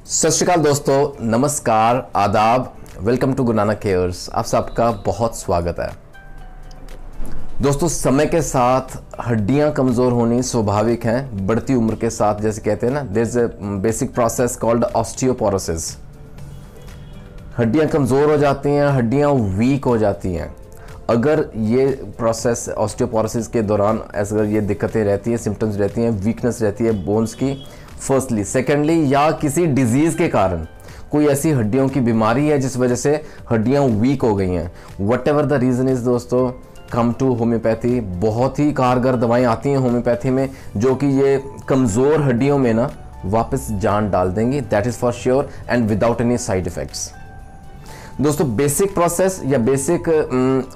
सत श्री अकाल दोस्तों, नमस्कार, आदाब। Welcome to Guru Nanak cares. आप सबका बहुत स्वागत है। दोस्तों, समय के साथ हड्डियां कमज़ोर होनी स्वाभाविक हैं। बढ़ती उम्र के साथ, जैसे कहते हैं ना, there is a basic process called osteoporosis. हड्डियां कमज़ोर हो जाती हैं, हड्डियां वीक हो जाती हैं। अगर ये प्रोसेस ऑस्टियोपोरोसिस के दौरान अगर ये दिक्कतें रहती हैं, सिम्टम्स रहती हैं, वीकनेस रहती है बोन्स की, फर्स्टली, सेकेंडली, या किसी डिजीज़ के कारण कोई ऐसी हड्डियों की बीमारी है जिस वजह से हड्डियां वीक हो गई हैं, what ever the reason is दोस्तों, कम टू होम्योपैथी। बहुत ही कारगर दवाएं आती हैं होम्योपैथी में जो कि ये कमज़ोर हड्डियों में ना वापस जान डाल देंगी, that is for sure, and without any side effects. दोस्तों, बेसिक प्रोसेस या बेसिक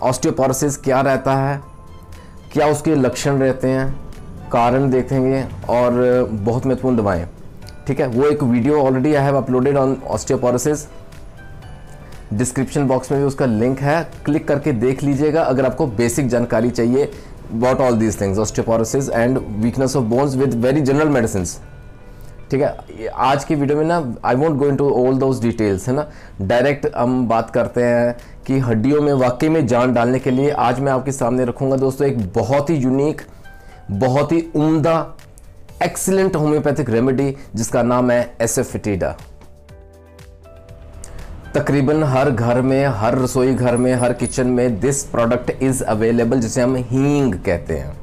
ऑस्टियोपोरोसिस क्या रहता है, क्या उसके लक्षण रहते हैं, कारण देखेंगे और बहुत महत्वपूर्ण दवाएं। ठीक है, वो एक video already I have uploaded on osteoporosis. Description box में भी उसका लिंक है, क्लिक करके देख लीजिएगा अगर आपको बेसिक जानकारी चाहिए about all these things, osteoporosis and weakness of bones with very general medicine. ठीक है, आज की वीडियो में ना I won't go into all those details, है ना। डायरेक्ट हम बात करते हैं कि हड्डियों में वाकई में जान डालने के लिए आज मैं आपके सामने रखूंगा दोस्तों एक बहुत ही यूनिक, बहुत ही उम्दा, एक्सीलेंट होम्योपैथिक रेमेडी जिसका नाम है एसोफेटिडा। तकरीबन हर घर में, हर रसोई घर में, हर किचन में दिस प्रोडक्ट इज अवेलेबल, जिसे हम हींग कहते हैं,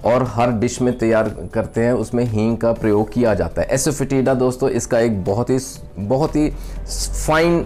और हर डिश में तैयार करते हैं उसमें हींग का प्रयोग किया जाता है। एसोफेटिडा दोस्तों इसका एक बहुत ही fine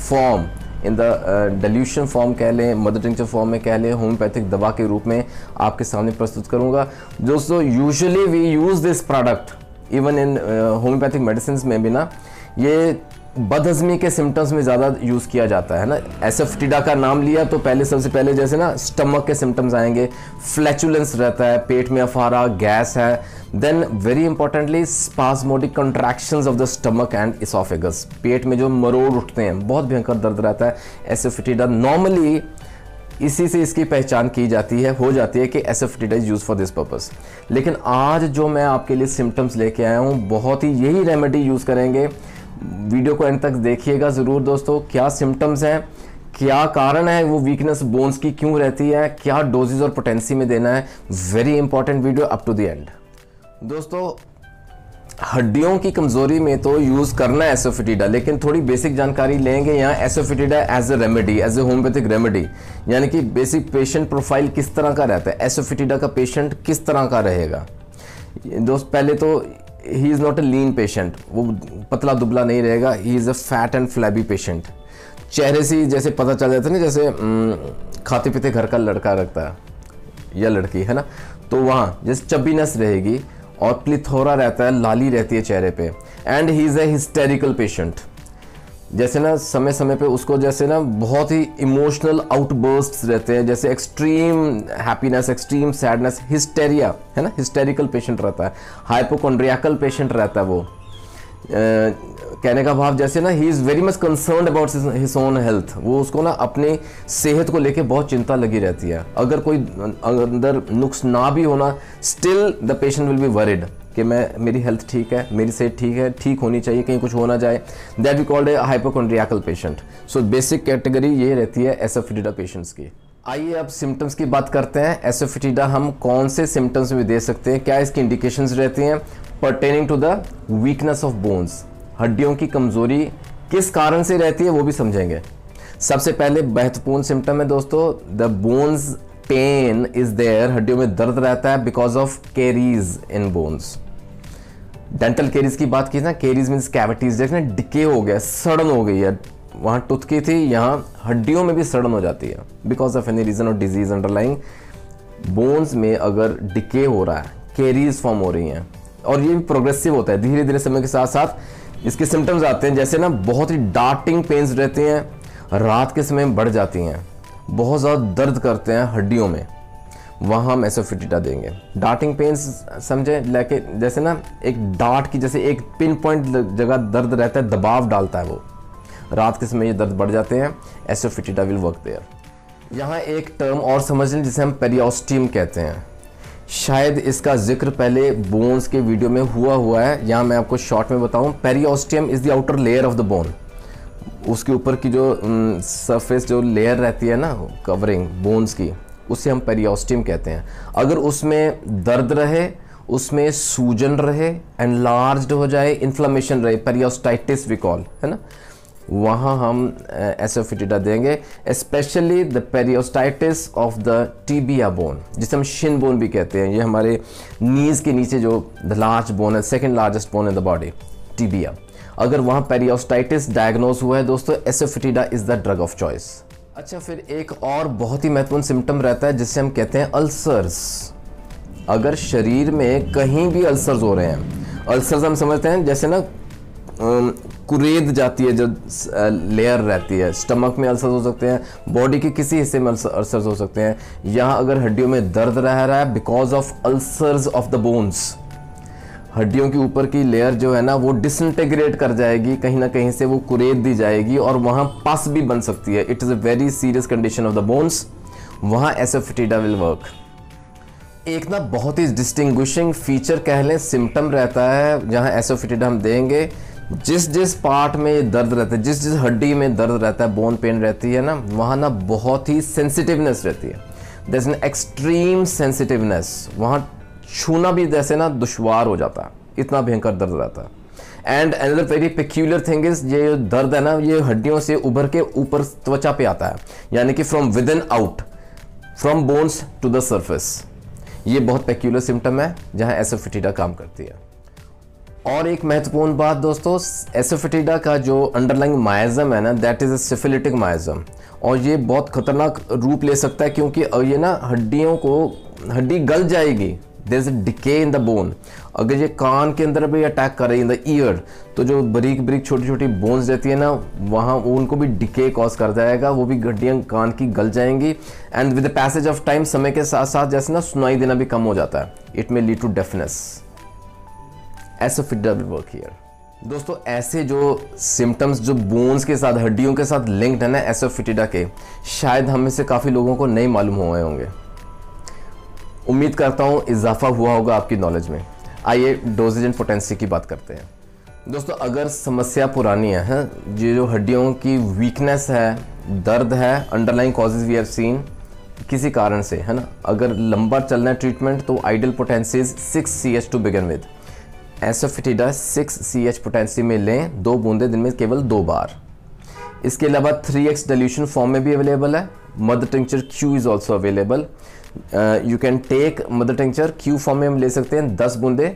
form, in the delusion form कह लें, मदर टिंचर फॉर्म में कह लें, होम्योपैथिक दवा के रूप में आपके सामने प्रस्तुत करूंगा। दोस्तों, usually we use this product even in homeopathic medicine में भी ना, ये बदहजमी के सिम्टम्स में ज़्यादा यूज़ किया जाता है ना। एसोफेटिडा का नाम लिया तो सबसे पहले जैसे ना स्टमक के सिम्टम्स आएंगे, फ्लैचुलेंस रहता है, पेट में अफारा, गैस है, then very importantly spasmodic contractions of the stomach and oesophagus, पेट में जो मरोड़ उठते हैं, बहुत भयंकर दर्द रहता है। एसोफेटिडा नॉर्मली इसी से इसकी पहचान की जाती है, हो जाती है कि asafoetida is use for this purpose. लेकिन आज जो मैं आपके लिए सिम्टम्स लेके आया हूँ, बहुत ही यही रेमेडी यूज़ करेंगे। वीडियो को एंड तक देखिएगा ज़रूर दोस्तों। क्या सिम्टम्स हैं, क्या कारण है, वो वीकनेस बोन्स की क्यों रहती है, क्या डोजेज और पोटेंसी में देना है, very important video up to the end. दोस्तों, हड्डियों की कमजोरी में तो यूज़ करना है एसोफेटिडा, लेकिन थोड़ी बेसिक जानकारी लेंगे यहाँ asafoetida as a remedy, as a homeopathic remedy, यानी कि बेसिक पेशेंट प्रोफाइल किस तरह का रहता है, एसोफेटिडा का पेशेंट किस तरह का रहेगा। दोस्त, पहले तो he is not a lean patient, वो पतला दुबला नहीं रहेगा, he is a fat and flabby patient. चेहरे से जैसे पता चल जाता है ना, जैसे खाते पीते घर का लड़का रखता है या लड़की, है ना, तो वहाँ जैसे चब्बीनेस रहेगी और प्लिथोरा रहता है, लाली रहती है चेहरे पे, and he is a hysterical patient. जैसे ना समय समय पे उसको जैसे ना बहुत ही इमोशनल आउटबर्स्ट्स रहते हैं, जैसे extreme happiness, extreme sadness, hysteria, है ना, हिस्टेरिकल पेशेंट रहता है, हाइपोकॉन्ड्रियाकल पेशेंट रहता है। वो कहने का भाव जैसे ना he is very much concerned about his own health, वो उसको ना अपनी सेहत को लेके बहुत चिंता लगी रहती है। अगर कोई अंदर नुक्स ना भी होना, still the patient will be worried कि मेरी हेल्थ ठीक है, मेरी सेहत ठीक है, ठीक होनी चाहिए, कहीं कुछ हो ना जाए, that we called a hypochondriacal patient. So basic category ये रहती है एसोफेटिडा पेशेंट्स की। आइए अब सिम्टम्स की बात करते हैं। एसोफेटिडा हम कौन से सिम्टम्स में दे सकते हैं, क्या इसकी इंडिकेशंस रहती हैं pertaining to the weakness of bones, हड्डियों की कमजोरी किस कारण से रहती है वो भी समझेंगे। सबसे पहले महत्वपूर्ण सिम्टम है दोस्तों, the bones pain is there, हड्डियों में दर्द रहता है because of caries in bones. Dental caries की बात की ना, केरीज मीन्स कैविटीज, जैसे डिके हो गया, सड़न हो गई है, वहाँ टूथ की थी, यहाँ हड्डियों में भी सड़न हो जाती है बिकॉज ऑफ एनी रीजन और डिजीज अंडरलाइंग। बोन्स में अगर डिके हो रहा है, केरीज फॉर्म हो रही हैं, और ये भी प्रोग्रेसिव होता है, धीरे धीरे समय के साथ साथ इसके सिम्टम्स आते हैं, जैसे ना बहुत ही डार्टिंग पेन्स रहती हैं, रात के समय में बढ़ जाती हैं, बहुत ज़्यादा दर्द करते हैं हड्डियों में, वहाँ हम एसोफेटिडा देंगे। डार्टिंग पेन्स समझे, लेके जैसे ना एक डार्ट की, जैसे एक पिन पॉइंट जगह दर्द रहता है, दबाव डालता है वो, रात के समय ये दर्द बढ़ जाते हैं, एसोफेटिडा विल वर्क देयर। यहाँ एक टर्म और समझ लें जिसे हम पेरियोस्टियम कहते हैं। शायद इसका जिक्र पहले बोन्स के वीडियो में हुआ है, यहाँ मैं आपको शॉर्ट में बताऊं। Periosteum is the outer layer of the bone. उसके ऊपर की जो सरफेस जो लेयर रहती है ना कवरिंग बोन्स की, उसे हम पेरियोस्टियम कहते हैं। अगर उसमें दर्द रहे, उसमें सूजन रहे, एनलार्ज्ड हो जाए, इन्फ्लेमेशन रहे, पेरियोस्टाइटिस वी कॉल, है ना, वहाँ हम एसोफिटिडा देंगे। Specially the periostitis of the tibia bone, जिसे हम शिन बोन भी कहते हैं। ये हमारे नीज के नीचे जो द लार्ज बोन है, second largest bone in the body, tibia. अगर वहाँ पेरियोस्टाइटिस डायग्नोज हुआ है दोस्तों, asafoetida is the drug of choice. अच्छा, फिर एक और बहुत ही महत्वपूर्ण सिम्टम रहता है जिसे हम कहते हैं अल्सर्स। अगर शरीर में कहीं भी अल्सर्स हो रहे हैं, अल्सर्स हम समझते हैं जैसे ना कुरेद जाती है जो लेयर रहती है, स्टमक में अल्सर्स हो सकते हैं, बॉडी के किसी हिस्से में अल्सर्स हो सकते हैं। यहाँ अगर हड्डियों में दर्द रह रहा है because of ulcers of the bones, हड्डियों के ऊपर की लेयर जो है ना वो डिसइंटीग्रेट कर जाएगी, कहीं ना कहीं से वो कुरेद दी जाएगी और वहाँ पस भी बन सकती है। It is a very serious condition of the bones, वहाँ एसोफिटिडा विल वर्क। एक ना बहुत ही डिस्टिंग्विशिंग फीचर कह लें, सिम्टम रहता है जहाँ एसोफिटिडा हम देंगे। जिस पार्ट में दर्द रहता है, जिस हड्डी में दर्द रहता है, बोन पेन रहती है ना, वहाँ ना बहुत ही सेंसिटिवनेस रहती है। There is an extreme sensitiveness, वहाँ छूना भी जैसे ना दुश्वार हो जाता है, इतना भयंकर दर्द रहता है। And another very peculiar thing is, ये दर्द है ना ये हड्डियों से उभर के ऊपर त्वचा पे आता है, यानी कि from within out, from bones to the surface. ये बहुत पेक्यूलर सिम्टम है जहां एसोफिटिडा काम करती है। और एक महत्वपूर्ण बात दोस्तों, एसोफिटिडा का जो अंडरलाइंग माइजम है ना, that is a syphilitic miasm, और ये बहुत खतरनाक रूप ले सकता है क्योंकि ये ना हड्डी गल जाएगी। There is a decay in the bone. अगर ये कान के अंदर भी अटैक कर रही है, इन द ईयर, तो जो बारीक छोटी छोटी बोन्स रहती है ना, वहाँ उनको भी डिके कॉज कर जाएगा, वो भी हड्डियाँ कान की गल जाएंगी। And with the passage of time, समय के साथ साथ जैसे ना सुनाई देना भी कम हो जाता है। It may lead to deafness. Asafoetida will work here. दोस्तों ऐसे जो सिम्टम्स जो बोन्स के साथ, हड्डियों के साथ लिंक्ड है ना एसोफिटिडा के, शायद हम में से काफ़ी लोगों को नहीं मालूम हुए होंगे। उम्मीद करता हूँ इजाफा हुआ होगा आपकी नॉलेज में। आइए डोजेज एंड पोटेंसी की बात करते हैं। दोस्तों अगर समस्या पुरानी है, ये जो हड्डियों की वीकनेस है, दर्द है, underlying causes we have seen किसी कारण से, है ना, अगर लंबा चलना है ट्रीटमेंट, तो ideal potency is 6 to begin with. Asafoetida 6 potency में लें, 2 बूंदे दिन में केवल 2 बार। इसके अलावा 3x डाइल्यूशन फॉर्म में भी अवेलेबल है। Mother tincture Q is also available. You can take mother tincture Q form में हम ले सकते हैं 10 बूंदे,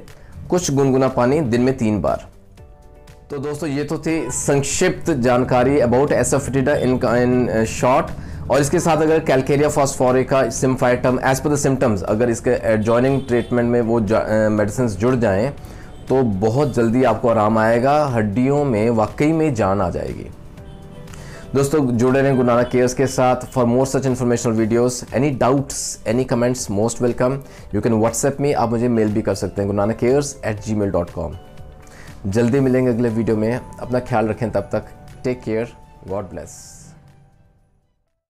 कुछ गुनगुना पानी, दिन में 3 बार। तो दोस्तों ये तो थी संक्षिप्त जानकारी अबाउट एसोफिटिडा इन शॉर्ट। और इसके साथ अगर calcarea phosphorica, symphytum, as per the symptoms, अगर इसके एडजॉइनिंग ट्रीटमेंट में वो मेडिसिन जुड़ जाएं तो बहुत जल्दी आपको आराम आएगा, हड्डियों में वाकई में जान आ जाएगी। दोस्तों जुड़े रहें गुरुनानक केयर्स के साथ for more such informational videos. Any doubts, any comments, most welcome. You can WhatsApp me, आप मुझे मेल भी कर सकते हैं gurunanakkayers@gmail.com। जल्दी मिलेंगे अगले वीडियो में। अपना ख्याल रखें, तब तक टेक केयर, गॉड ब्लेस।